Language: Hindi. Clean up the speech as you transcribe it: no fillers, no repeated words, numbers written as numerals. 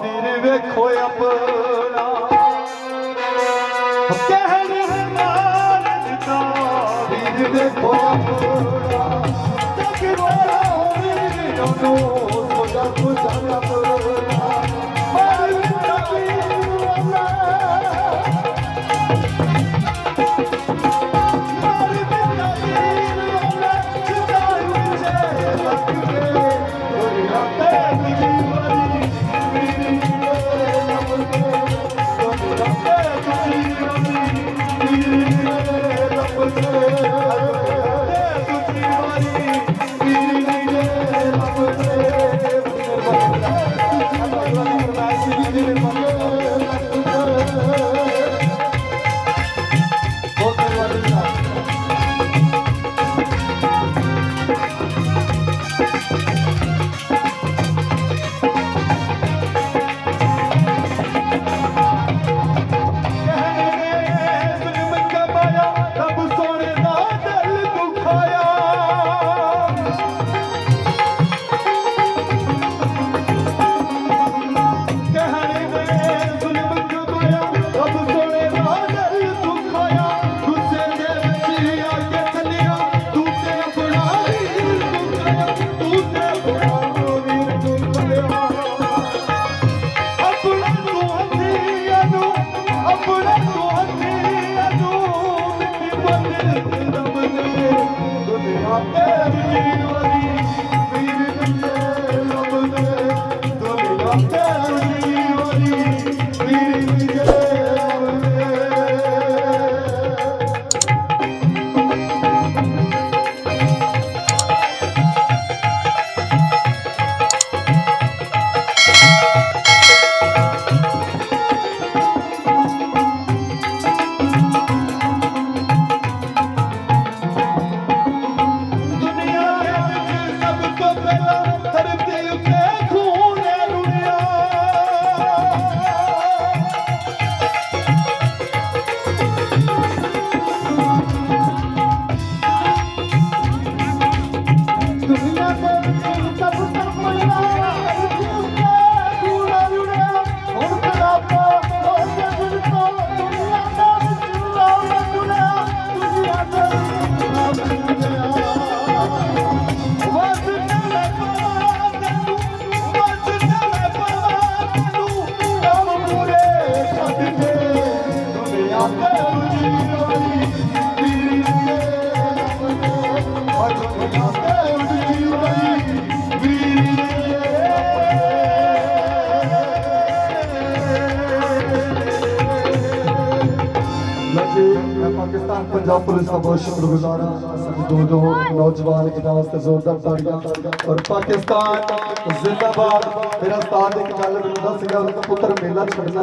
वीर वेखो अपना कहने मार दिता वीर वेखो अपना तकवारा वीर दोनों सोजा सोजा अपना मार दिता वीर पाकिस्तान पंजाब पुलिस का बहुत शुक्रगुजार हाँ। दो नौजवान इन्होंने वास्ते जोरदार ताड़ियां और पाकिस्तान जिंदाबाद। मेरा उस्ताद एक गल मैनूं दस गया पुत्र मेला छड्डना